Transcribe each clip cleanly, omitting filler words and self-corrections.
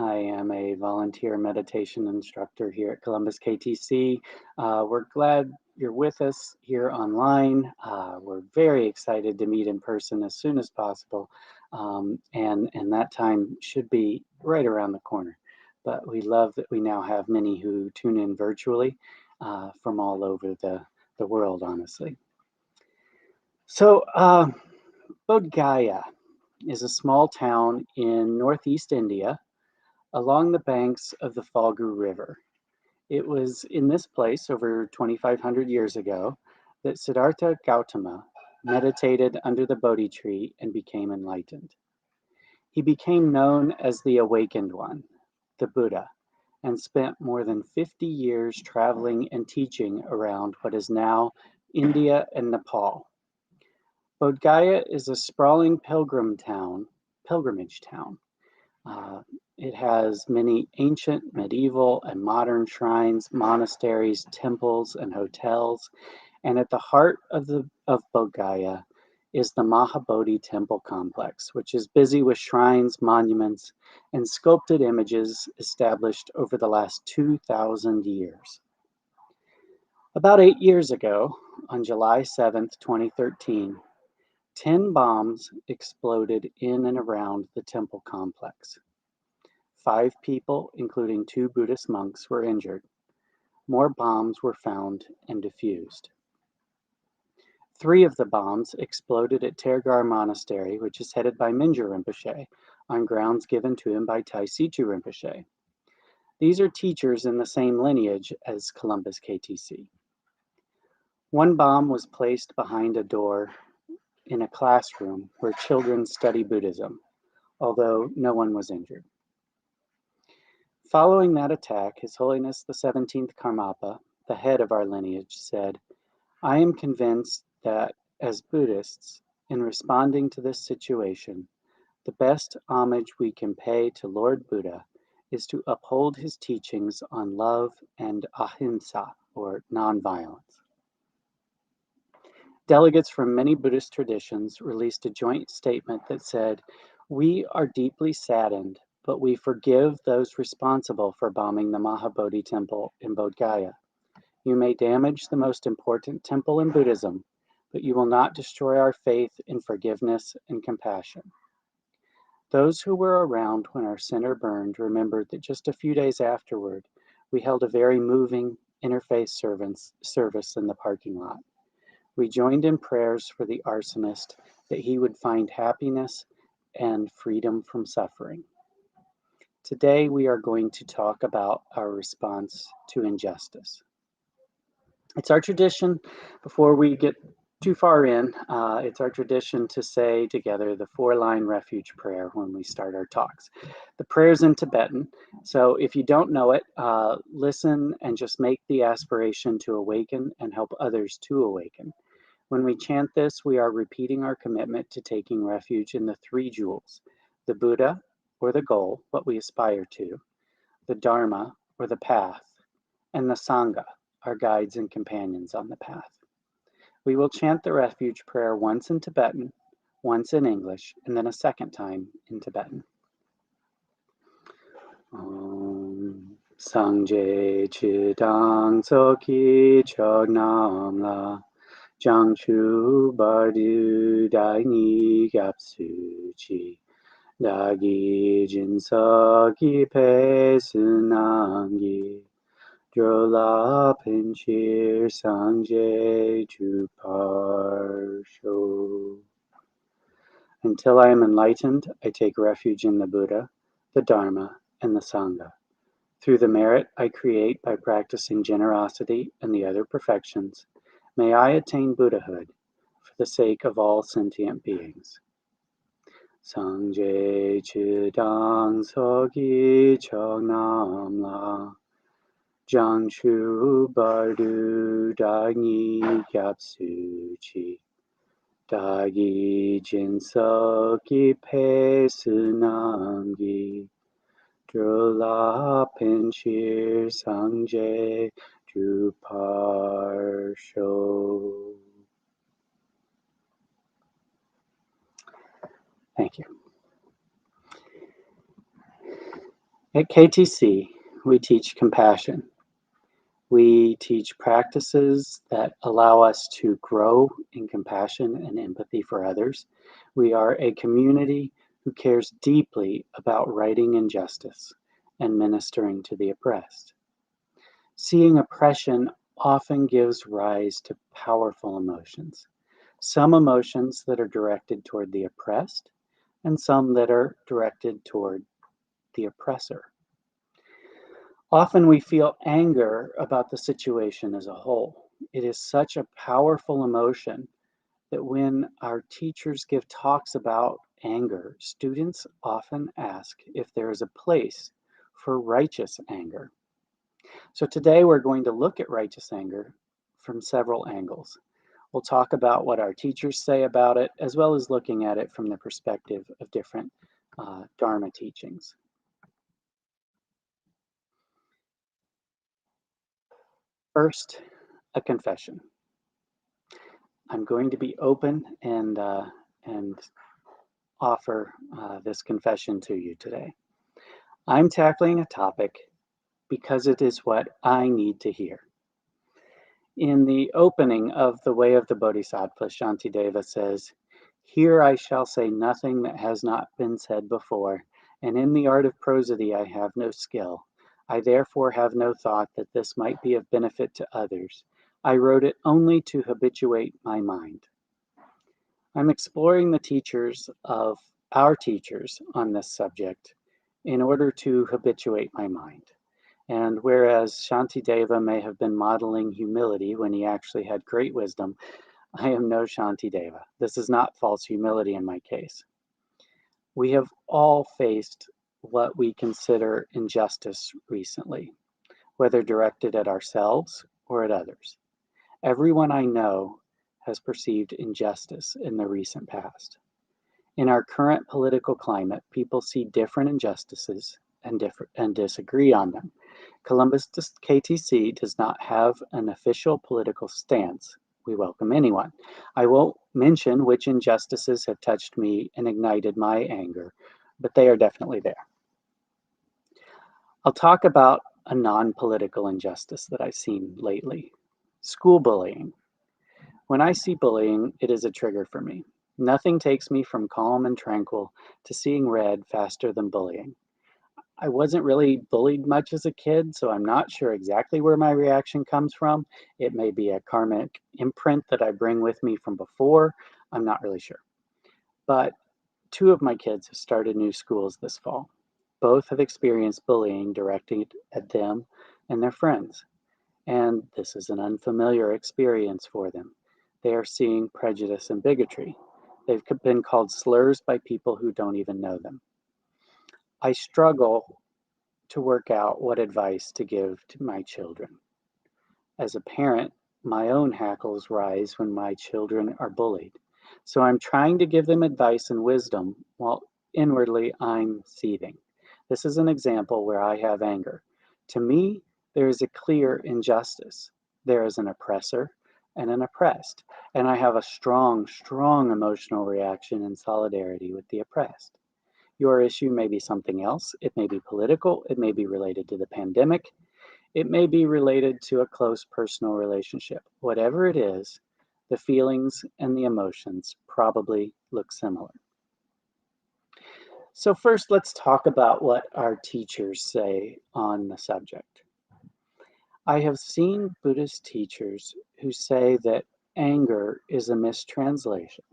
I am a volunteer meditation instructor here at Columbus KTC. We're glad you're with us here online. We're very excited to meet in person as soon as possible, and that time should be right around the corner. But we love that we now have many who tune in virtually from all over the world, honestly. So, Bodhgaya is a small town in northeast India along the banks of the Falgu River. It was in this place over 2,500 years ago that Siddhartha Gautama meditated under the Bodhi tree and became enlightened. He became known as the Awakened One, the Buddha, and spent more than 50 years traveling and teaching around what is now India and Nepal. Bodhgaya is a sprawling pilgrimage town. Uh, it has many ancient, medieval, and modern shrines, monasteries, temples, and hotels. And at the heart of Bodhgaya is the Mahabodhi Temple complex, which is busy with shrines, monuments, and sculpted images established over the last 2,000 years. About 8 years ago, on July 7th, 2013, 10 bombs exploded in and around the temple complex. 5 people, including 2 Buddhist monks, were injured. More bombs were found and defused. 3 of the bombs exploded at Tergar Monastery, which is headed by Mingyur Rinpoche, on grounds given to him by Tai Situ Rinpoche. These are teachers in the same lineage as Columbus KTC. 1 bomb was placed behind a door in a classroom where children study Buddhism, although no one was injured. Following that attack, His Holiness the 17th Karmapa, the head of our lineage, said, "I am convinced that as Buddhists, in responding to this situation, the best homage we can pay to Lord Buddha is to uphold his teachings on love and ahimsa, or nonviolence." Delegates from many Buddhist traditions released a joint statement that said, "We are deeply saddened, but we forgive those responsible for bombing the Mahabodhi Temple in Bodhgaya. You may damage the most important temple in Buddhism, but you will not destroy our faith in forgiveness and compassion." Those who were around when our center burned remembered that just a few days afterward, we held a very moving interfaith service in the parking lot. We joined in prayers for the arsonist that he would find happiness and freedom from suffering. Today, we are going to talk about our response to injustice. It's our tradition, before we get too far in, it's our tradition to say together the 4-line refuge prayer when we start our talks. The prayer's in Tibetan, so if you don't know it, listen and just make the aspiration to awaken and help others to awaken. When we chant this, we are repeating our commitment to taking refuge in the 3 jewels: the Buddha, or the goal, what we aspire to, the Dharma, or the path, and the Sangha, our guides and companions on the path. We will chant the refuge prayer once in Tibetan, once in English, and then a second time in Tibetan. Om Sangye Chidang Soki Chognam La Jiangchu Bardu Daini Gyapsu Chi Dagi Jinsaki Pe Sunangi Drola Pinchir Sangye Juparsho. Until I am enlightened, I take refuge in the Buddha, the Dharma, and the Sangha. Through the merit I create by practicing generosity and the other perfections, may I attain Buddhahood for the sake of all sentient beings. Sangye Chidang Sogi Chognam La Jiangchu Bardu Dagi Gyapsu Chi Dagi Jinsoki Pe Sunangi Drola Pinchir Sangye Juparsho. Thank you. At KTC, we teach compassion. We teach practices that allow us to grow in compassion and empathy for others. We are a community who cares deeply about righting injustice and ministering to the oppressed. Seeing oppression often gives rise to powerful emotions. Some emotions that are directed toward the oppressed, and some that are directed toward the oppressor. Often we feel anger about the situation as a whole. It is such a powerful emotion that when our teachers give talks about anger, students often ask if there is a place for righteous anger. So today we're going to look at righteous anger from several angles. We'll talk about what our teachers say about it, as well as looking at it from the perspective of different Dharma teachings. First, a confession. I'm going to be open and offer this confession to you today. I'm tackling a topic because it is what I need to hear. In the opening of The Way of the Bodhisattva, Shantideva says, "Here I shall say nothing that has not been said before, and in the art of prosody I have no skill. I therefore have no thought that this might be of benefit to others. I wrote it only to habituate my mind." I'm exploring the teachers of our teachers on this subject in order to habituate my mind. And whereas Shantideva may have been modeling humility when he actually had great wisdom, I am no Shantideva. This is not false humility in my case. We have all faced what we consider injustice recently, whether directed at ourselves or at others. Everyone I know has perceived injustice in the recent past. In our current political climate, people see different injustices and disagree on them. Columbus KTC does not have an official political stance. We welcome anyone. I won't mention which injustices have touched me and ignited my anger, but they are definitely there. I'll talk about a non-political injustice that I've seen lately: school bullying. When I see bullying, it is a trigger for me. Nothing takes me from calm and tranquil to seeing red faster than bullying. I wasn't really bullied much as a kid, so I'm not sure exactly where my reaction comes from. It may be a karmic imprint that I bring with me from before. I'm not really sure. But two of my kids have started new schools this fall. Both have experienced bullying directed at them and their friends. And this is an unfamiliar experience for them. They are seeing prejudice and bigotry. They've been called slurs by people who don't even know them. I struggle to work out what advice to give to my children. As a parent, my own hackles rise when my children are bullied. So I'm trying to give them advice and wisdom while inwardly I'm seething. This is an example where I have anger. To me, there is a clear injustice. There is an oppressor and an oppressed, and I have a strong, strong emotional reaction and solidarity with the oppressed. Your issue may be something else. It may be political. It may be related to the pandemic. It may be related to a close personal relationship. Whatever it is, the feelings and the emotions probably look similar. So first, let's talk about what our teachers say on the subject. I have seen Buddhist teachers who say that anger is a mistranslation,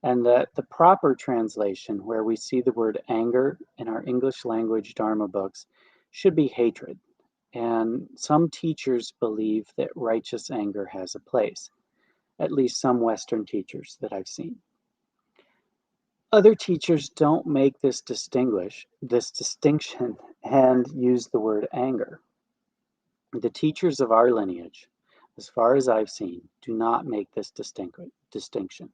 and that the proper translation, where we see the word anger in our English language Dharma books, should be hatred. And some teachers believe that righteous anger has a place, at least some Western teachers that I've seen. Other teachers don't make this distinction and use the word anger. The teachers of our lineage, as far as I've seen, do not make this distinction.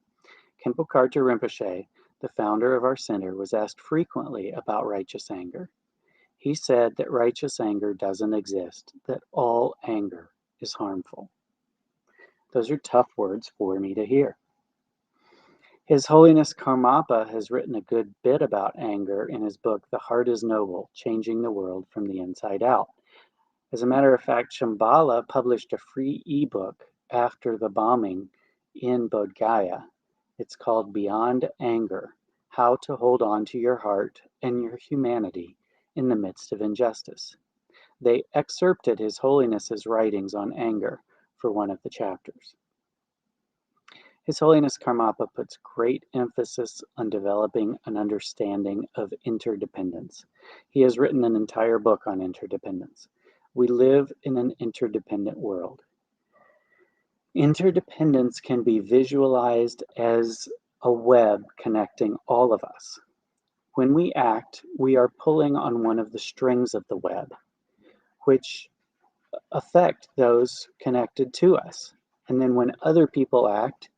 Khenpo Karthar Rinpoche, the founder of our center, was asked frequently about righteous anger. He said that righteous anger doesn't exist, that all anger is harmful. Those are tough words for me to hear. His Holiness Karmapa has written a good bit about anger in his book, The Heart is Noble, Changing the World from the Inside Out. As a matter of fact, Shambhala published a free ebook after the bombing in Bodhgaya. It's called Beyond Anger, How to Hold On to Your Heart and Your Humanity in the Midst of Injustice. They excerpted His Holiness's writings on anger for one of the chapters. His Holiness Karmapa puts great emphasis on developing an understanding of interdependence. He has written an entire book on interdependence. We live in an interdependent world. Interdependence can be visualized as a web connecting all of us. When we act, we are pulling on one of the strings of the web, which affect those connected to us. And then when other people act,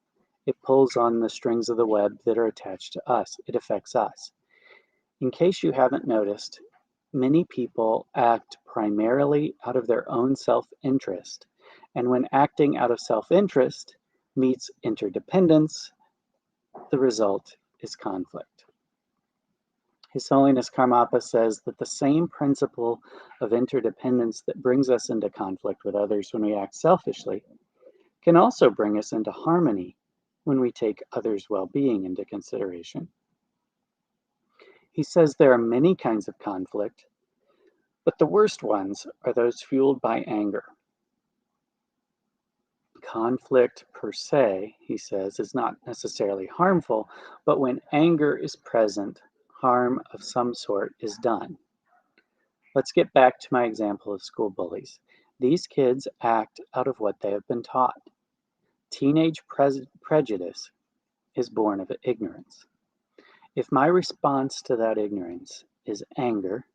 it pulls on the strings of the web that are attached to us. It affects us. In case you haven't noticed, many people act primarily out of their own self-interest. And when acting out of self-interest meets interdependence, the result is conflict. His Holiness Karmapa says that the same principle of interdependence that brings us into conflict with others when we act selfishly can also bring us into harmony when we take others' well-being into consideration. He says there are many kinds of conflict, but the worst ones are those fueled by anger. Conflict per se, he says, is not necessarily harmful, but when anger is present, harm of some sort is done. Let's get back to my example of school bullies. These kids act out of what they have been taught. Teenage prejudice is born of ignorance. If my response to that ignorance is anger,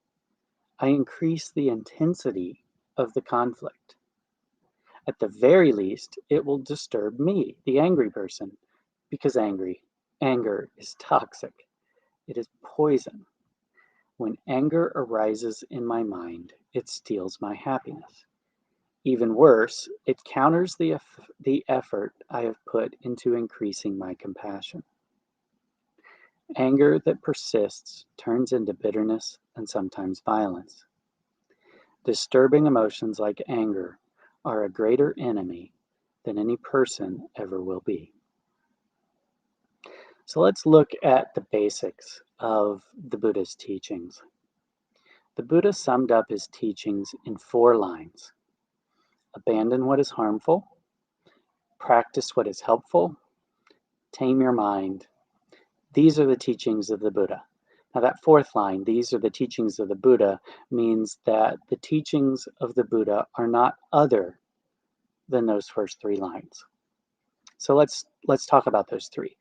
I increase the intensity of the conflict. At the very least, it will disturb me, the angry person, because anger is toxic. It is poison. When anger arises in my mind, it steals my happiness. Even worse, it counters the effort I have put into increasing my compassion. Anger that persists turns into bitterness and sometimes violence. Disturbing emotions like anger are a greater enemy than any person ever will be. So let's look at the basics of the Buddha's teachings. The Buddha summed up his teachings in 4 lines. Abandon what is harmful, practice what is helpful, tame your mind. These are the teachings of the Buddha. Now that 4th line, these are the teachings of the Buddha, means that the teachings of the Buddha are not other than those first 3 lines. So let's talk about those 3.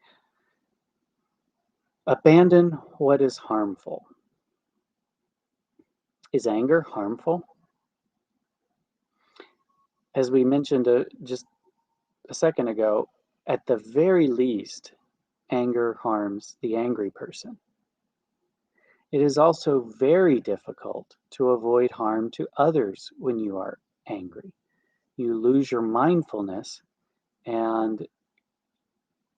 Abandon what is harmful. Is anger harmful? As we mentioned just a second ago, at the very least, anger harms the angry person. It is also very difficult to avoid harm to others when you are angry. You lose your mindfulness and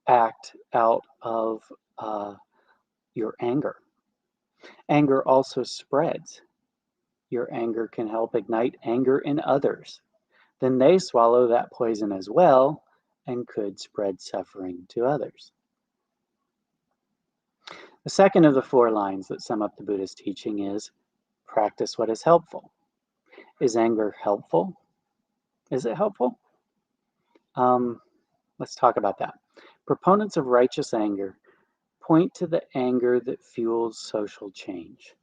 act out of your anger. Anger also spreads. Your anger can help ignite anger in others. Then they swallow that poison as well and could spread suffering to others. The second of the 4 lines that sum up the Buddha's teaching is practice what is helpful. Is anger helpful? Is it helpful? Let's talk about that. Proponents of righteous anger point to the anger that fuels social change.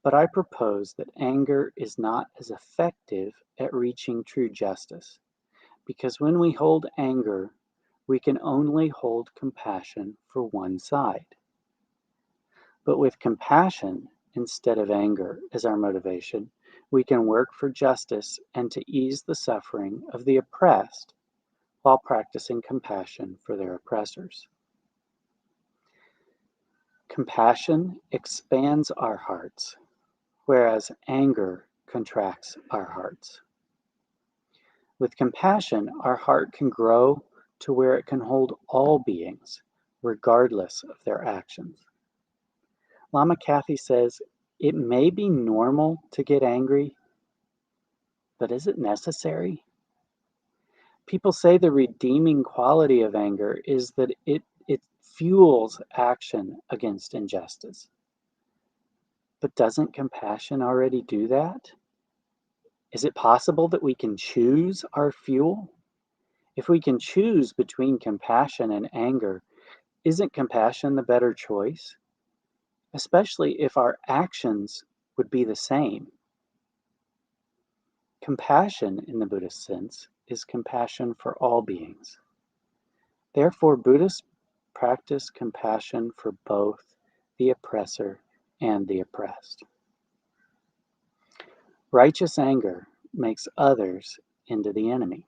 But I propose that anger is not as effective at reaching true justice, because when we hold anger, we can only hold compassion for one side. But with compassion instead of anger as our motivation, we can work for justice and to ease the suffering of the oppressed while practicing compassion for their oppressors. Compassion expands our hearts, whereas anger contracts our hearts. With compassion, our heart can grow to where it can hold all beings, regardless of their actions. Lama Kathy says, it may be normal to get angry, but is it necessary? People say the redeeming quality of anger is that it fuels action against injustice. But doesn't compassion already do that? Is it possible that we can choose our fuel? If we can choose between compassion and anger, isn't compassion the better choice? Especially if our actions would be the same. Compassion, in the Buddhist sense, is compassion for all beings. Therefore, Buddhists practice compassion for both the oppressor and the oppressed. Righteous anger makes others into the enemy.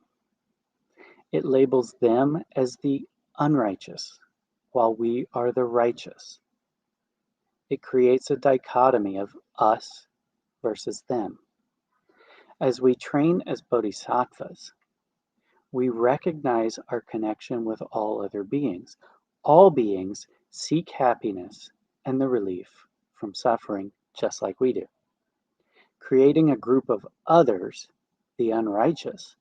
It labels them as the unrighteous, while we are the righteous. It creates a dichotomy of us versus them. As we train as bodhisattvas, we recognize our connection with all other beings. All beings seek happiness and the relief from suffering just like we do. Creating a group of others, the unrighteous,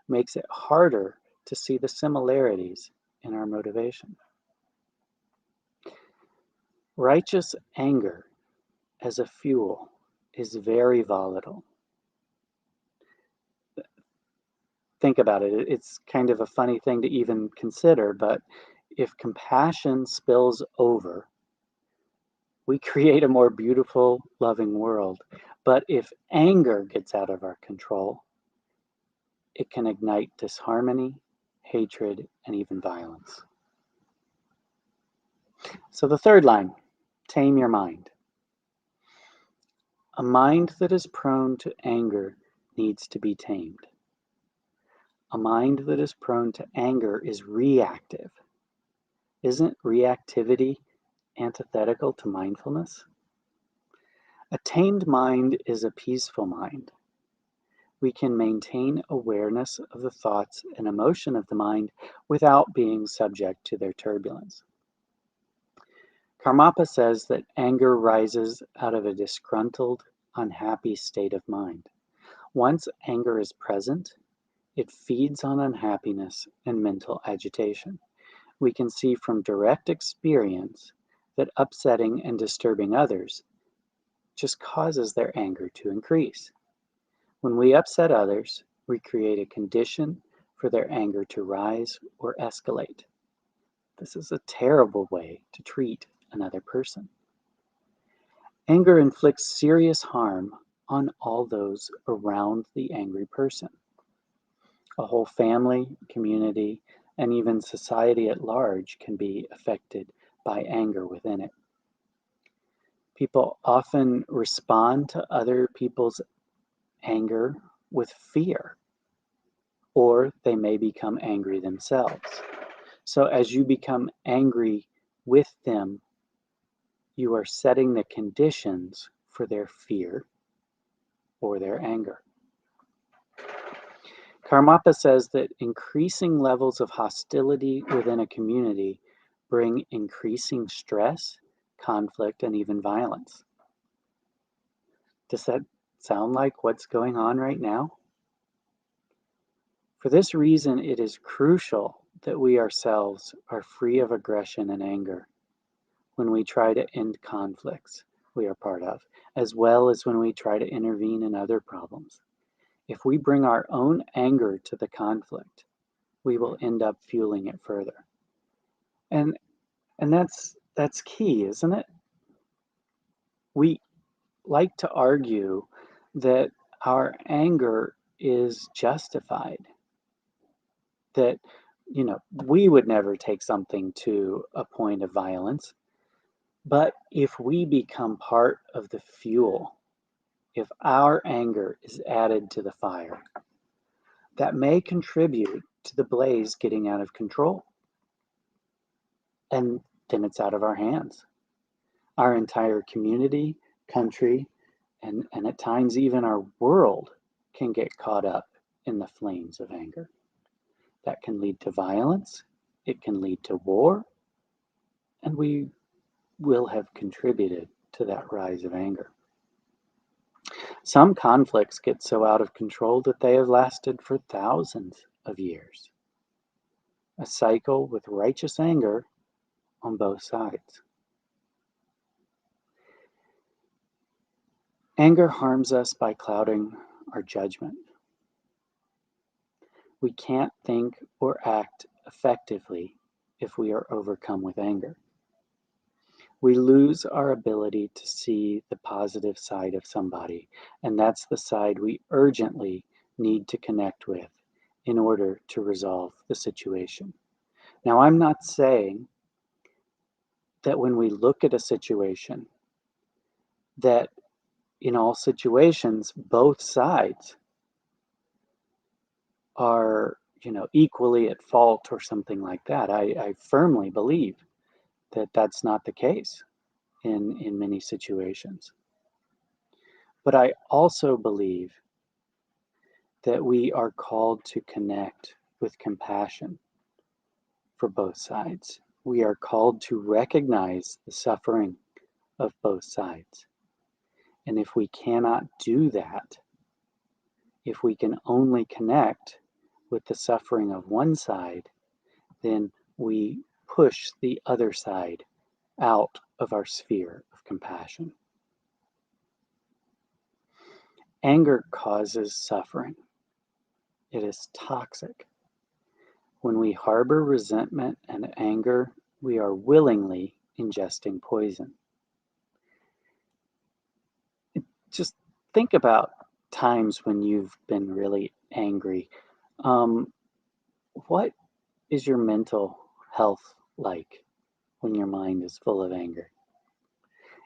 makes it harder to see the similarities in our motivation. Righteous anger as a fuel is very volatile. Think about it. It's kind of a funny thing to even consider, but if compassion spills over, we create a more beautiful, loving world. But if anger gets out of our control, it can ignite disharmony, hatred, and even violence. So the third line, tame your mind. A mind that is prone to anger needs to be tamed. A mind that is prone to anger is reactive. Isn't reactivity antithetical to mindfulness? A tamed mind is a peaceful mind. We can maintain awareness of the thoughts and emotion of the mind without being subject to their turbulence. Karmapa says that anger rises out of a disgruntled, unhappy state of mind. Once anger is present, it feeds on unhappiness and mental agitation. We can see from direct experience that upsetting and disturbing others just causes their anger to increase. When we upset others, we create a condition for their anger to rise or escalate. This is a terrible way to treat another person. Anger inflicts serious harm on all those around the angry person. A whole family, community, and even society at large can be affected by anger within it. People often respond to other people's anger with fear, or they may become angry themselves. So as you become angry with them, you are setting the conditions for their fear or their anger. Karmapa says that increasing levels of hostility within a community bring increasing stress, conflict, and even violence. Does that sound like what's going on right now? For this reason, it is crucial that we ourselves are free of aggression and anger when we try to end conflicts we are part of, as well as when we try to intervene in other problems. If we bring our own anger to the conflict, we will end up fueling it further. And that's key, isn't it? We like to argue that our anger is justified, that we would never take something to a point of violence. But if we become part of the fuel, if our anger is added to the fire, that may contribute to the blaze getting out of control. And then it's out of our hands. Our entire community, country, and at times even our world can get caught up in the flames of anger. That can lead to violence, it can lead to war, and we will have contributed to that rise of anger. Some conflicts get so out of control that they have lasted for thousands of years. A cycle with righteous anger on both sides. Anger harms us by clouding our judgment. We can't think or act effectively if we are overcome with anger. We lose our ability to see the positive side of somebody, and that's the side we urgently need to connect with in order to resolve the situation. Now, I'm not saying that when we look at a situation, that in all situations, both sides are, equally at fault or something like that. I firmly believe that that's not the case in many situations. But I also believe that we are called to connect with compassion for both sides. We are called to recognize the suffering of both sides. And if we cannot do that, if we can only connect with the suffering of one side, then we push the other side out of our sphere of compassion. Anger causes suffering. It is toxic. When we harbor resentment and anger, we are willingly ingesting poison. Just think about times when you've been really angry. What is your mental health like when your mind is full of anger?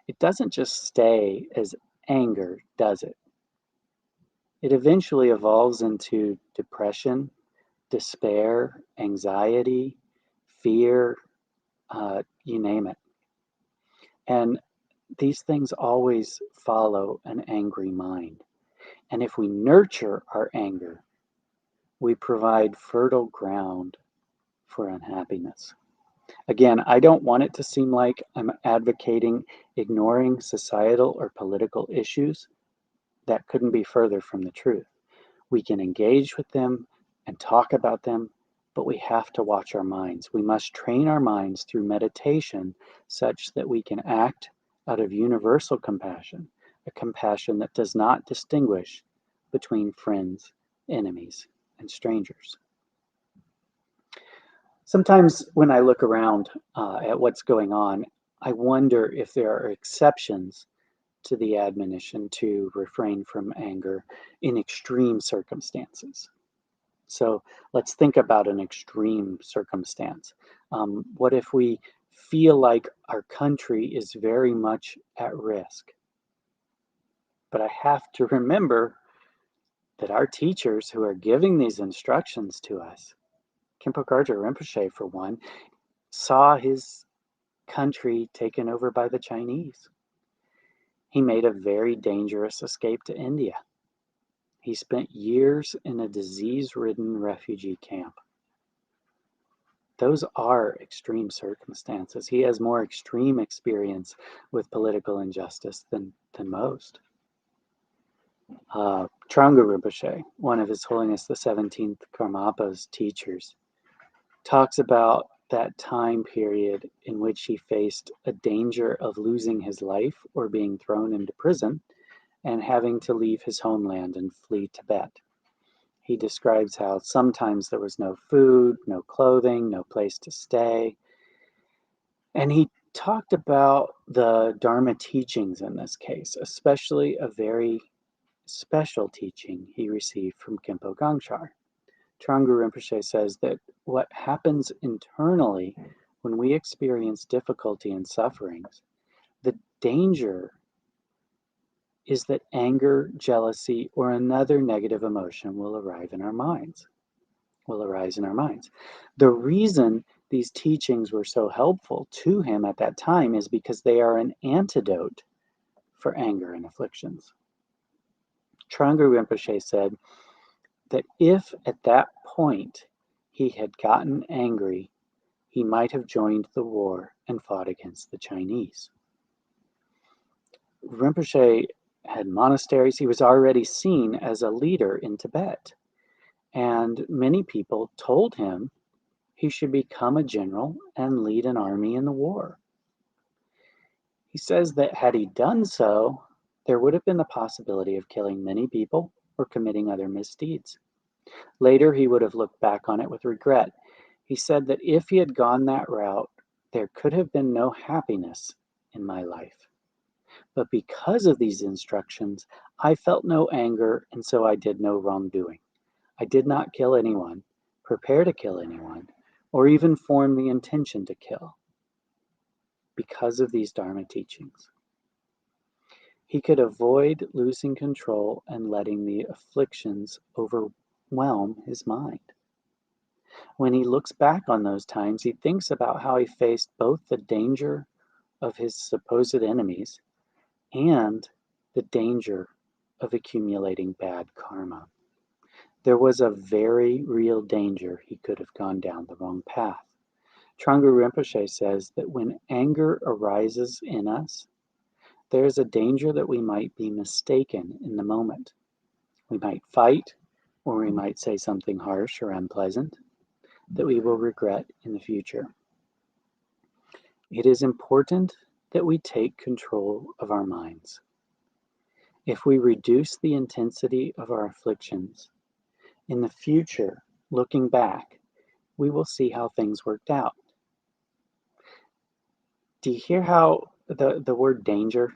It doesn't just stay as anger, does it? It eventually evolves into depression, despair, anxiety, fear, you name it. And these things always follow an angry mind. And if we nurture our anger, we provide fertile ground for unhappiness. Again, I don't want it to seem like I'm advocating ignoring societal or political issues. That couldn't be further from the truth. We can engage with them and talk about them, but we have to watch our minds. We must train our minds through meditation such that we can act out of universal compassion, a compassion that does not distinguish between friends, enemies, and strangers. Sometimes when I look around at what's going on, I wonder if there are exceptions to the admonition to refrain from anger in extreme circumstances. So let's think about an extreme circumstance. What if we feel like our country is very much at risk? But I have to remember that our teachers who are giving these instructions to us, Khenpo Karja Rinpoche for one, saw his country taken over by the Chinese. He made a very dangerous escape to India. He spent years in a disease-ridden refugee camp. Those are extreme circumstances. He has more extreme experience with political injustice than most. Trungpa Rinpoche, one of His Holiness the 17th Karmapa's teachers, talks about that time period in which he faced a danger of losing his life or being thrown into prison and having to leave his homeland and flee Tibet. He describes how sometimes there was no food, no clothing, no place to stay. And he talked about the Dharma teachings in this case, especially a very special teaching he received from Khenpo Gangchar. Trungpa Rinpoche says that what happens internally when we experience difficulty and sufferings, the danger is that anger, jealousy, or another negative emotion will arise in our minds. The reason these teachings were so helpful to him at that time is because they are an antidote for anger and afflictions. Trungpa Rinpoche said that if at that point he had gotten angry, he might have joined the war and fought against the Chinese. Rinpoche had monasteries. He was already seen as a leader in Tibet, and many people told him he should become a general and lead an army in the war. He says that had he done so, there would have been the possibility of killing many people or committing other misdeeds. Later, he would have looked back on it with regret. He said that if he had gone that route, there could have been no happiness in my life. But because of these instructions, I felt no anger, and so I did no wrongdoing. I did not kill anyone, prepare to kill anyone, or even form the intention to kill. Because of these Dharma teachings, he could avoid losing control and letting the afflictions overwhelm his mind. When he looks back on those times, he thinks about how he faced both the danger of his supposed enemies and the danger of accumulating bad karma. There was a very real danger he could have gone down the wrong path. Trungpa Rinpoche says that when anger arises in us, there is a danger that we might be mistaken in the moment. We might fight, or we might say something harsh or unpleasant that we will regret in the future. It is important that we take control of our minds. If we reduce the intensity of our afflictions, in the future, looking back, we will see how things worked out. Do you hear how the word danger?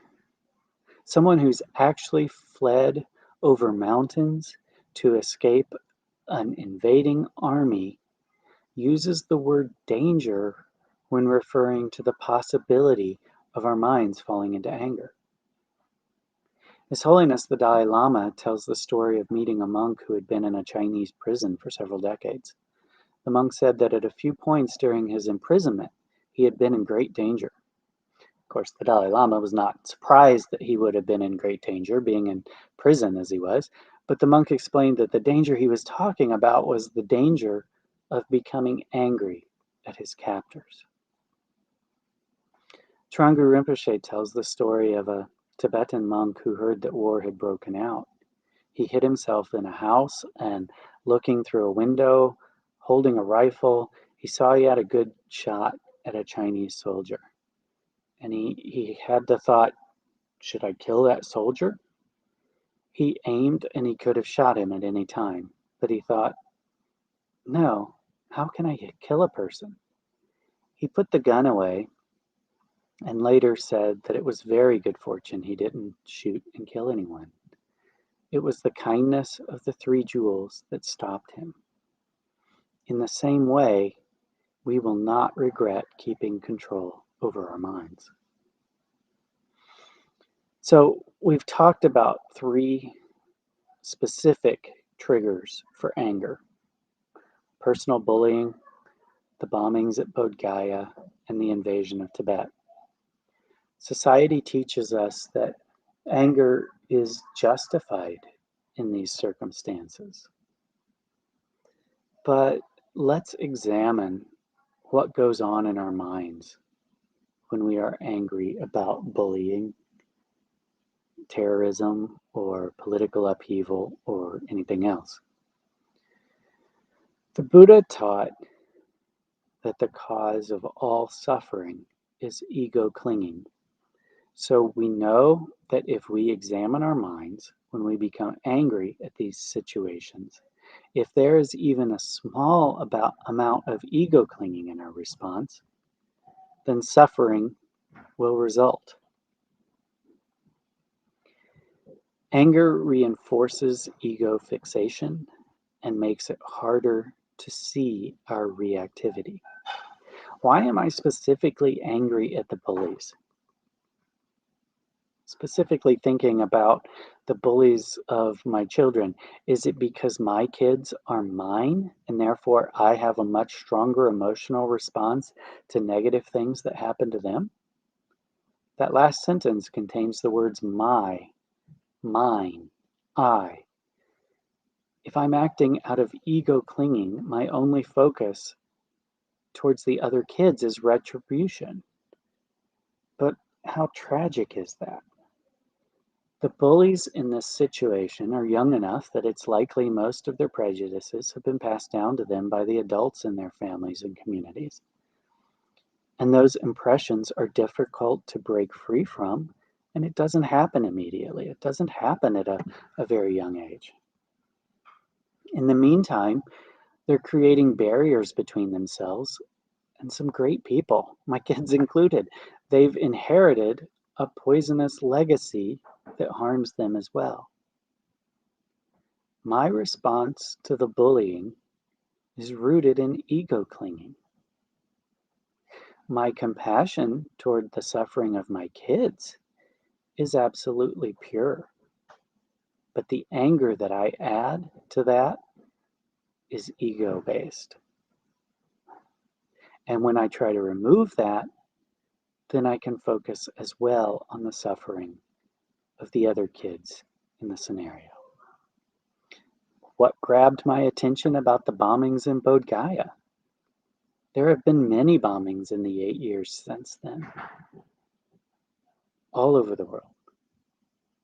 Someone who's actually fled over mountains to escape an invading army uses the word danger when referring to the possibility of our minds falling into anger. His Holiness the Dalai Lama tells the story of meeting a monk who had been in a Chinese prison for several decades. The monk said that at a few points during his imprisonment, he had been in great danger. Of course, the Dalai Lama was not surprised that he would have been in great danger, being in prison as he was, but the monk explained that the danger he was talking about was the danger of becoming angry at his captors. Trungpa Rinpoche tells the story of a Tibetan monk who heard that war had broken out. He hid himself in a house and, looking through a window, holding a rifle, he saw he had a good shot at a Chinese soldier. And he had the thought, should I kill that soldier? He aimed and he could have shot him at any time, but he thought, no, how can I kill a person? He put the gun away and later said that it was very good fortune he didn't shoot and kill anyone. It was the kindness of the three jewels that stopped him. In the same way, we will not regret keeping control over our minds. So we've talked about three specific triggers for anger: personal bullying, the bombings at Bodhgaya, and the invasion of Tibet. Society teaches us that anger is justified in these circumstances. But let's examine what goes on in our minds when we are angry about bullying, terrorism, or political upheaval, or anything else. The Buddha taught that the cause of all suffering is ego clinging. So we know that if we examine our minds when we become angry at these situations, if there is even a small amount of ego clinging in our response, then suffering will result. Anger reinforces ego fixation and makes it harder to see our reactivity. Why am I specifically angry at the bullies? Specifically thinking about the bullies of my children. Is it because my kids are mine and therefore I have a much stronger emotional response to negative things that happen to them? That last sentence contains the words my, mine, I. If I'm acting out of ego clinging, my only focus towards the other kids is retribution. But how tragic is that? The bullies in this situation are young enough that it's likely most of their prejudices have been passed down to them by the adults in their families and communities. And those impressions are difficult to break free from, and it doesn't happen immediately. It doesn't happen at a very young age. In the meantime, they're creating barriers between themselves and some great people, my kids included. They've inherited a poisonous legacy that harms them as well. My response to the bullying is rooted in ego clinging. My compassion toward the suffering of my kids is absolutely pure. But the anger that I add to that is ego based. And when I try to remove that, then I can focus as well on the suffering of the other kids in the scenario. What grabbed my attention about the bombings in Bodhgaya? There have been many bombings in the 8 years since then, all over the world.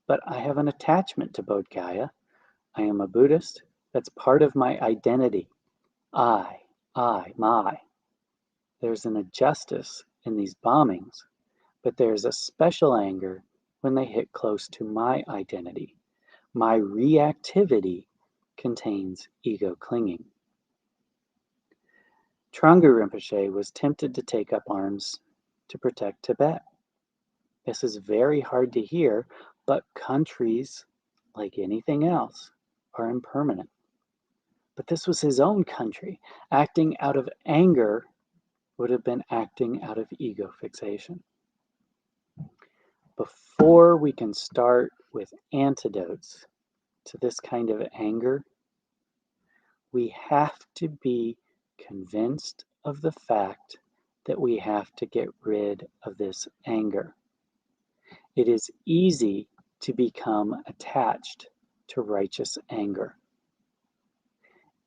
But I have an attachment to Bodhgaya. I am a Buddhist. That's part of my identity. I, my. There's an injustice in these bombings, but there's a special anger when they hit close to my identity. My reactivity contains ego clinging. Trungpa Rinpoche was tempted to take up arms to protect Tibet. This is very hard to hear, but countries, like anything else, are impermanent. But this was his own country. Acting out of anger would have been acting out of ego fixation. Before we can start with antidotes to this kind of anger, we have to be convinced of the fact that we have to get rid of this anger. It is easy to become attached to righteous anger.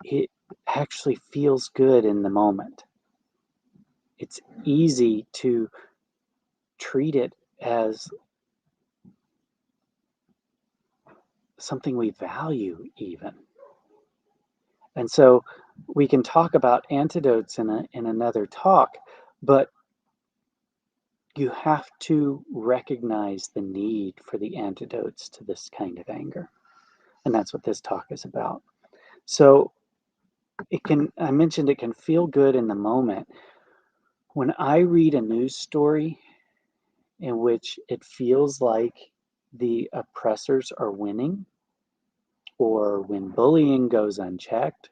It actually feels good in the moment. It's easy to treat it as something we value even. And so we can talk about antidotes in another talk, but you have to recognize the need for the antidotes to this kind of anger. And that's what this talk is about. So I mentioned it can feel good in the moment. When I read a news story in which it feels like the oppressors are winning, or when bullying goes unchecked,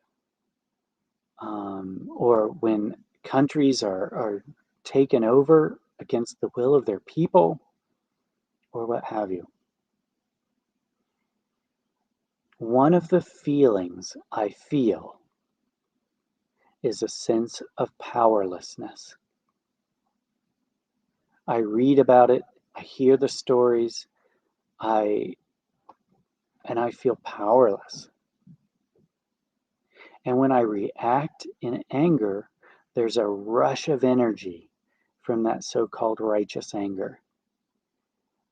or when countries are taken over against the will of their people, or what have you. One of the feelings I feel is a sense of powerlessness. I read about it, I hear the stories, and I feel powerless. And when I react in anger, there's a rush of energy from that so-called righteous anger.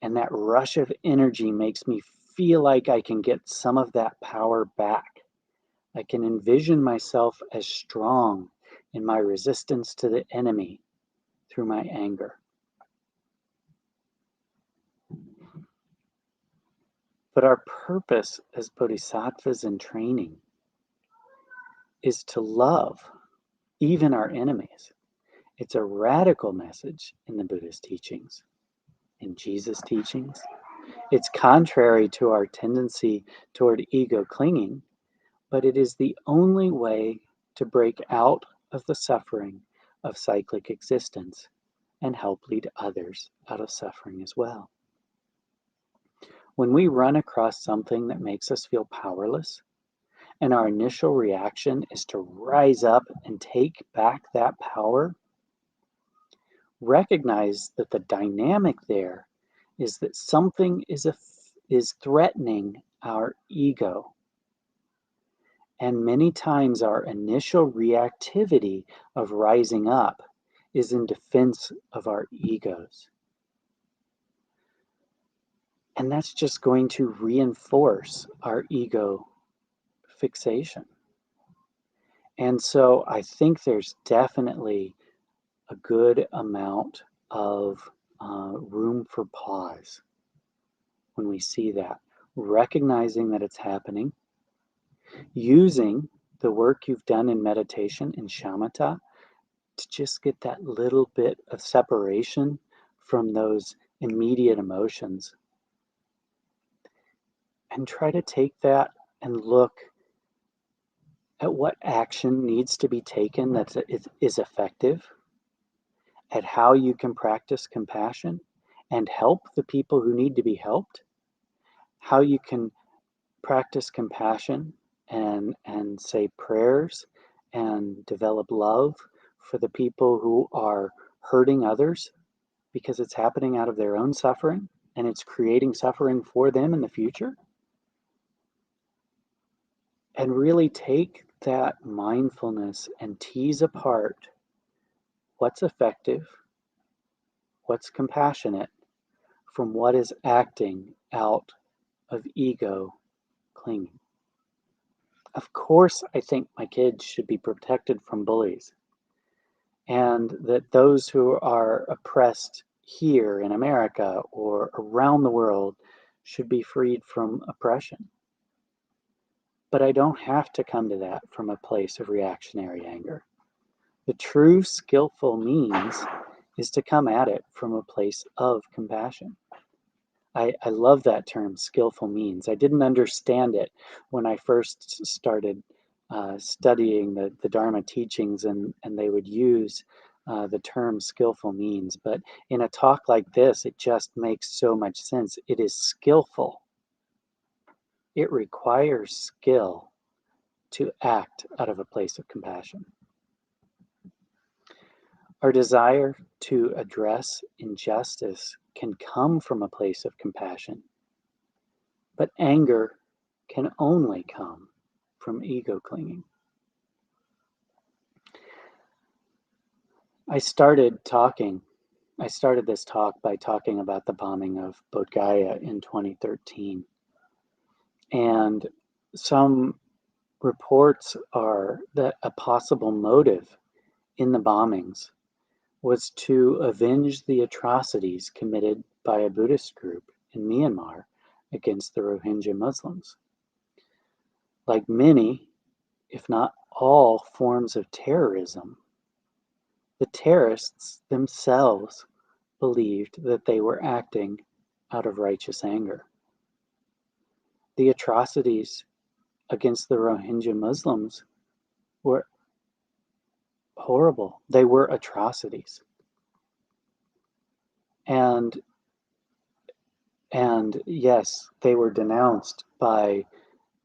And that rush of energy makes me feel like I can get some of that power back. I can envision myself as strong in my resistance to the enemy through my anger. But our purpose as bodhisattvas in training is to love even our enemies. It's a radical message in the Buddhist teachings, in Jesus' teachings. It's contrary to our tendency toward ego clinging, but it is the only way to break out of the suffering of cyclic existence and help lead others out of suffering as well. When we run across something that makes us feel powerless, and our initial reaction is to rise up and take back that power, recognize that the dynamic there is that something is threatening our ego. And many times our initial reactivity of rising up is in defense of our egos. And that's just going to reinforce our ego fixation. And so I think there's definitely a good amount of room for pause when we see that, recognizing that it's happening, using the work you've done in meditation in shamatha to just get that little bit of separation from those immediate emotions, and try to take that and look at what action needs to be taken that is effective, at how you can practice compassion and help the people who need to be helped, how you can practice compassion and say prayers and develop love for the people who are hurting others because it's happening out of their own suffering and it's creating suffering for them in the future. And really take that mindfulness and tease apart what's effective, what's compassionate, from what is acting out of ego clinging. Of course, I think my kids should be protected from bullies, and that those who are oppressed here in America or around the world should be freed from oppression. But I don't have to come to that from a place of reactionary anger. The true skillful means is to come at it from a place of compassion. I love that term, skillful means. I didn't understand it when I first started studying the Dharma teachings, and they would use the term skillful means. But in a talk like this, it just makes so much sense. It is skillful. It requires skill to act out of a place of compassion. Our desire to address injustice can come from a place of compassion, but anger can only come from ego clinging. I started this talk by talking about the bombing of Bodhgaya in 2013. And some reports are that a possible motive in the bombings was to avenge the atrocities committed by a Buddhist group in Myanmar against the Rohingya Muslims. Like many, if not all, forms of terrorism, the terrorists themselves believed that they were acting out of righteous anger. The atrocities against the Rohingya Muslims were horrible. They were atrocities. And yes, they were denounced by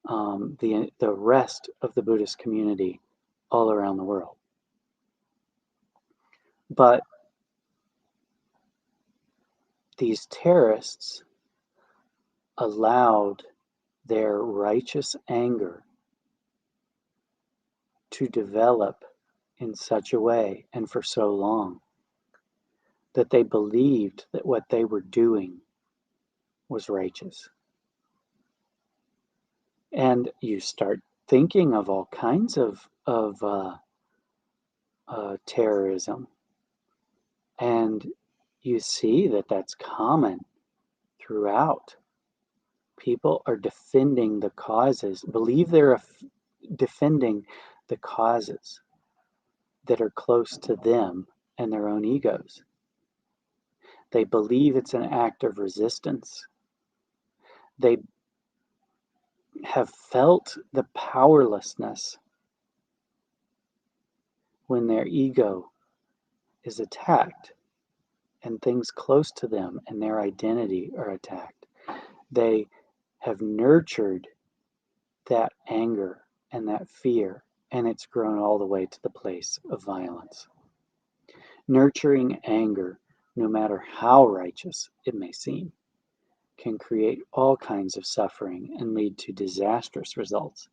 the rest of the Buddhist community all around the world. But these terrorists allowed their righteous anger to develop in such a way and for so long that they believed that what they were doing was righteous. And you start thinking of all kinds of terrorism, and you see that that's common throughout. People are defending the causes, believe they're defending the causes that are close to them and their own egos. They believe it's an act of resistance. They have felt the powerlessness when their ego is attacked and things close to them and their identity are attacked. They have nurtured that anger and that fear, and it's grown all the way to the place of violence. Nurturing anger, no matter how righteous it may seem, can create all kinds of suffering and lead to disastrous results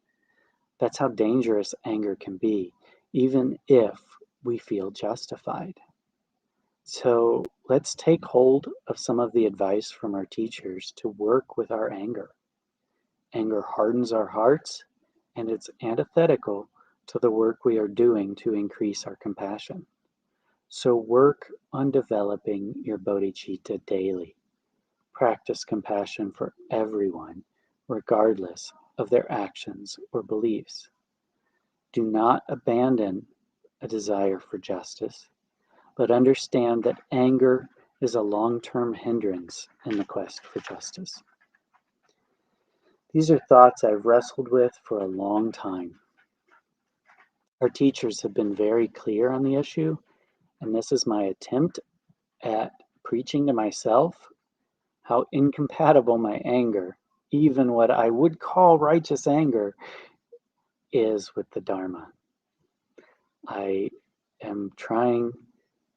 That's how dangerous anger can be, even if we feel justified. So let's take hold of some of the advice from our teachers to work with our anger. Anger hardens our hearts, and it's antithetical to the work we are doing to increase our compassion. So work on developing your bodhicitta daily. Practice compassion for everyone, regardless of their actions or beliefs. Do not abandon a desire for justice, but understand that anger is a long-term hindrance in the quest for justice. These are thoughts I've wrestled with for a long time. Our teachers have been very clear on the issue, and this is my attempt at preaching to myself how incompatible my anger, even what I would call righteous anger, is with the Dharma. I am trying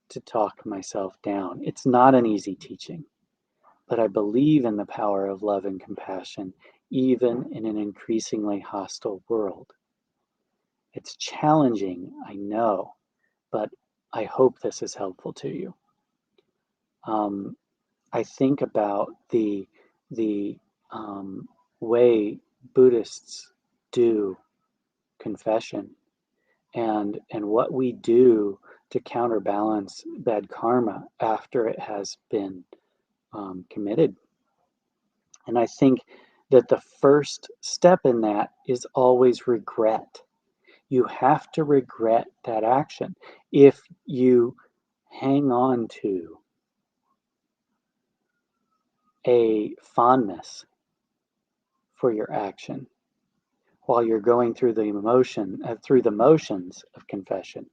to talk myself down. It's not an easy teaching, but I believe in the power of love and compassion, even in an increasingly hostile world. It's challenging, I know, but I hope this is helpful to you. I think about the way Buddhists do confession and what we do to counterbalance bad karma after it has been committed. And I think that the first step in that is always regret. You have to regret that action. If you hang on to a fondness for your action while you're going through the motions of confession,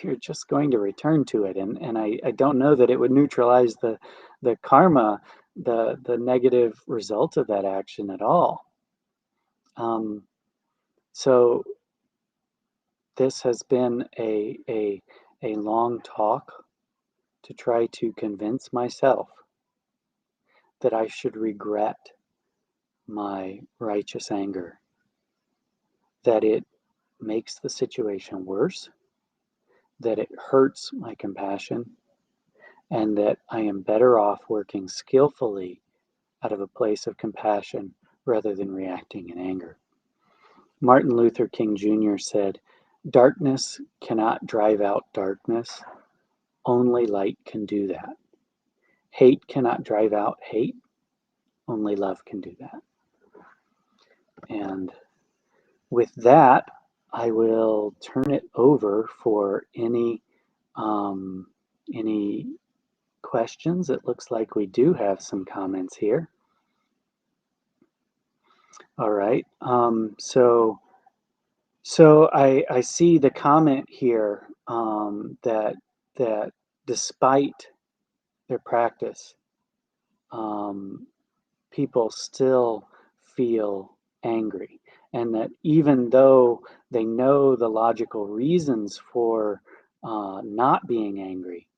you're just going to return to it. And I don't know that it would neutralize the karma, the negative result of that action at all. So this has been a long talk to try to convince myself that I should regret my righteous anger, that it makes the situation worse, that it hurts my compassion, and that I am better off working skillfully out of a place of compassion rather than reacting in anger. Martin Luther King Jr. said, "Darkness cannot drive out darkness. Only light can do that. Hate cannot drive out hate. Only love can do that." And with that, I will turn it over for any questions. It looks like we do have some comments here. All right. So I see the comment here that despite their practice, people still feel angry, and that even though they know the logical reasons for not being angry,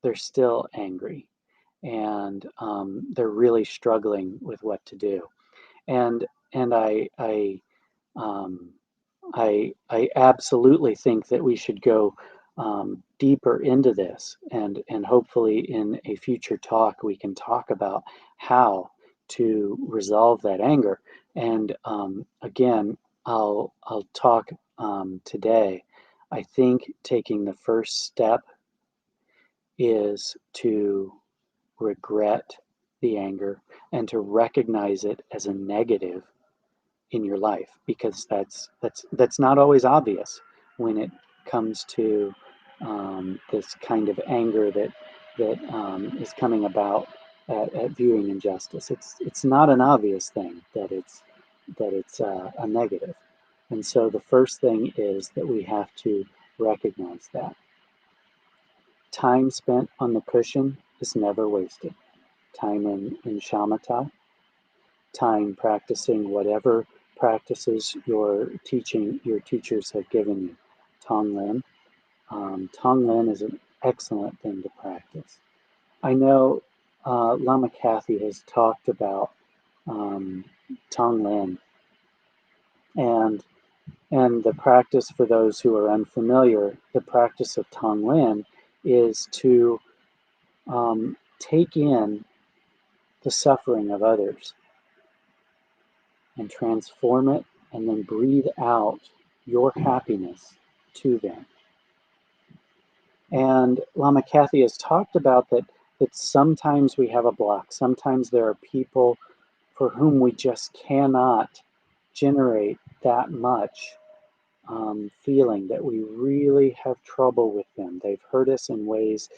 they're still angry, and they're really struggling with what to do. And um, I absolutely think that we should go deeper into this, and hopefully in a future talk we can talk about how to resolve that anger. And again, I'll talk today. I think taking the first step is to regret the anger and to recognize it as a negative in your life, because that's not always obvious when it comes to this kind of anger that is coming about at viewing injustice. It's not an obvious thing that it's a negative, and so the first thing is that we have to recognize that. Time spent on the cushion is never wasted. Time in shamatha, time practicing whatever practices your teachers have given you. Tonglen. Tonglen is an excellent thing to practice. I know Lama Kathy has talked about Tonglen And the practice, for those who are unfamiliar, the practice of Tonglen is to take in the suffering of others and transform it, and then breathe out your happiness to them. And Lama Kathy has talked about that sometimes we have a block. Sometimes there are people for whom we just cannot generate that much feeling, that we really have trouble with them. They've hurt us in ways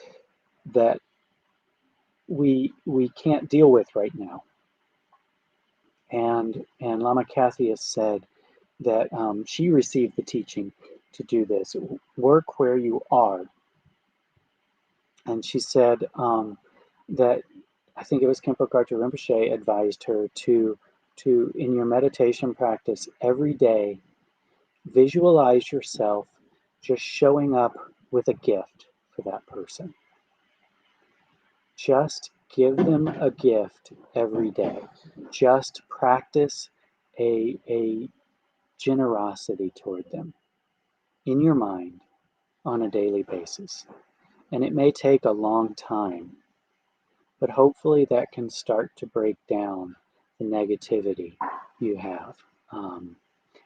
that we can't deal with right now. And Lama Kathy has said that she received the teaching to do this. Work where you are. And she said that, I think it was Khenpo Karthar Rinpoche advised her to in your meditation practice every day, visualize yourself just showing up with a gift for that person. Just give them a gift every day. Just practice a generosity toward them in your mind on a daily basis. And it may take a long time, but hopefully that can start to break down the negativity you have.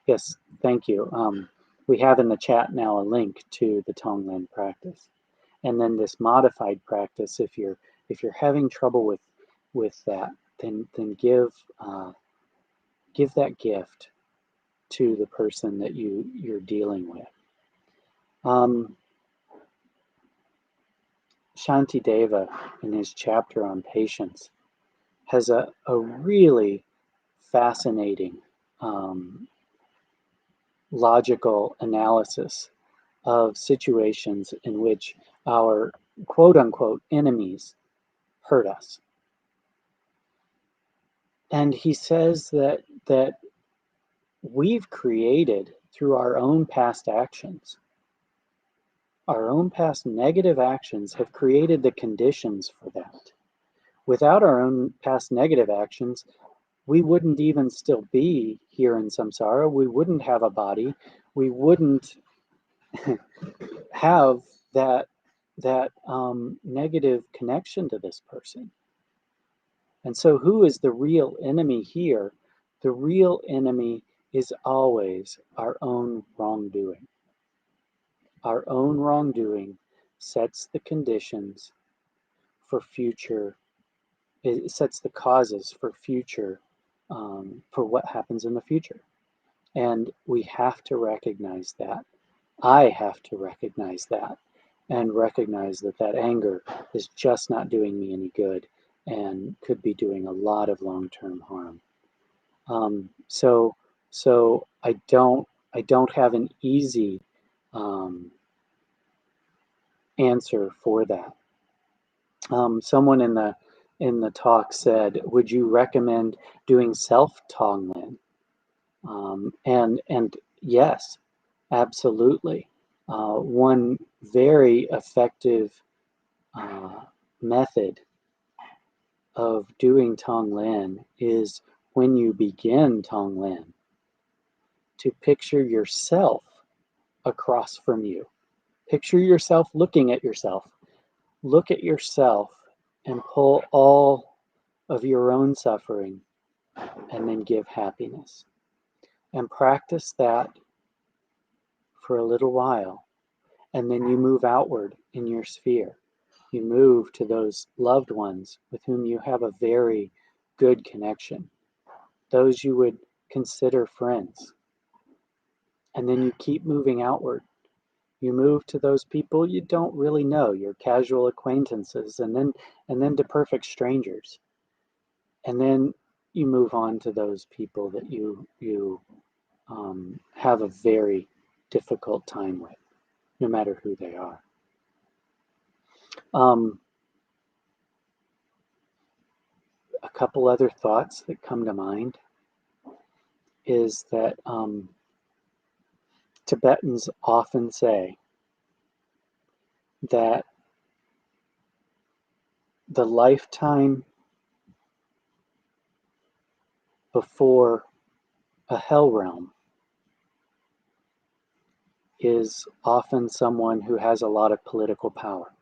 Yes, thank you. We have in the chat now a link to the Tonglen practice. And then this modified practice, if you're having trouble with that, then give that gift to the person that you're dealing with. Shantideva, in his chapter on patience, has a really fascinating logical analysis of situations in which our quote-unquote enemies hurt us. And he says that we've created, through our own past actions, our own past negative actions have created the conditions for that. Without our own past negative actions, we wouldn't even still be here in samsara. We wouldn't have a body. We wouldn't have that negative connection to this person. And so who is the real enemy here? The real enemy is always our own wrongdoing. Our own wrongdoing sets the conditions for future, it sets the causes for future, for what happens in the future. And we have to recognize that. I have to recognize that, and recognize that that anger is just not doing me any good and could be doing a lot of long-term harm. So I don't have an easy answer for that. Someone in the talk said, "Would you recommend doing self-Tonglen?" And yes, absolutely. One very effective method of doing Tonglen is, when you begin Tonglen, to picture yourself across from you. Picture yourself looking at yourself. Look at yourself and pull all of your own suffering and then give happiness. And practice that for a little while. And then you move outward in your sphere. You move to those loved ones with whom you have a very good connection, those you would consider friends. And then you keep moving outward. You move to those people you don't really know, your casual acquaintances, and then to perfect strangers. And then you move on to those people that you have a very difficult time with, no matter who they are. A couple other thoughts that come to mind is that Tibetans often say that the lifetime before a hell realm is often someone who has a lot of political power.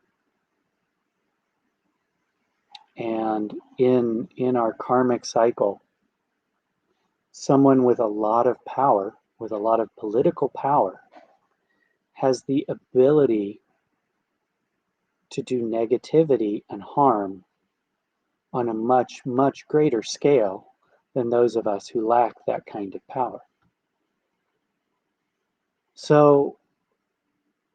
And in our karmic cycle, someone with a lot of power, with a lot of political power, has the ability to do negativity and harm on a much, much greater scale than those of us who lack that kind of power. So,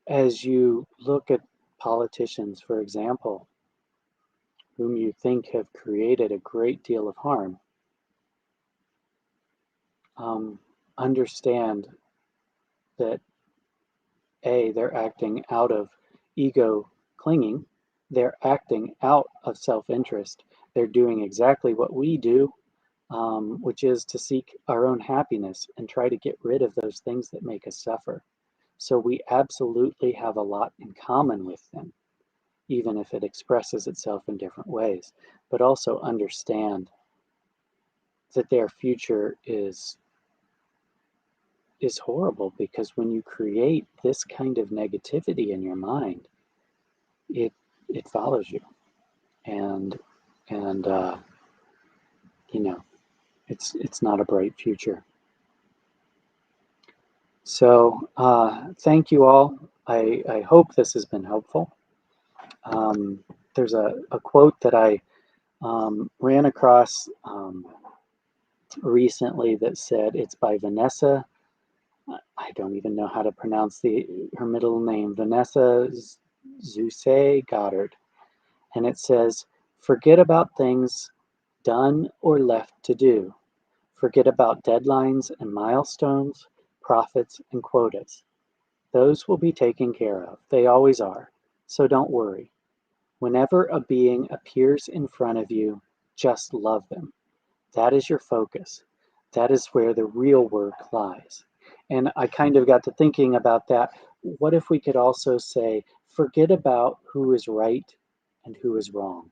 as you look at politicians, for example, whom you think have created a great deal of harm, understand that they're acting out of ego clinging, they're acting out of self-interest, they're doing exactly what we do, which is to seek our own happiness and try to get rid of those things that make us suffer. So we absolutely have a lot in common with them, even if it expresses itself in different ways, but also understand that their future is horrible, because when you create this kind of negativity in your mind, it follows you, and it's not a bright future. So thank you all. I hope this has been helpful. There's a quote that I ran across recently that said, it's by Vanessa. I don't even know how to pronounce her middle name, Vanessa Zuse Goddard. And it says, forget about things done or left to do. Forget about deadlines and milestones, profits and quotas. Those will be taken care of. They always are. So don't worry. Whenever a being appears in front of you, just love them. That is your focus. That is where the real work lies. And I kind of got to thinking about that. What if we could also say, forget about who is right and who is wrong?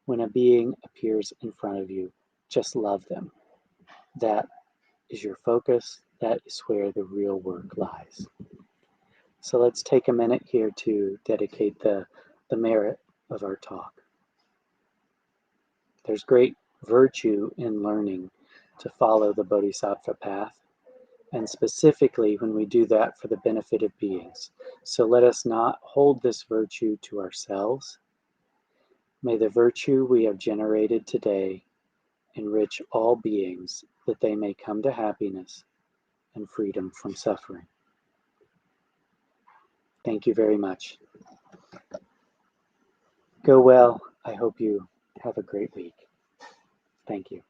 When a being appears in front of you, just love them. That is your focus. That is where the real work lies. So let's take a minute here to dedicate the merit of our talk. There's great virtue in learning to follow the Bodhisattva path, and specifically when we do that for the benefit of beings. So let us not hold this virtue to ourselves. May the virtue we have generated today enrich all beings, that they may come to happiness and freedom from suffering. Thank you very much. Go well. I hope you have a great week. Thank you.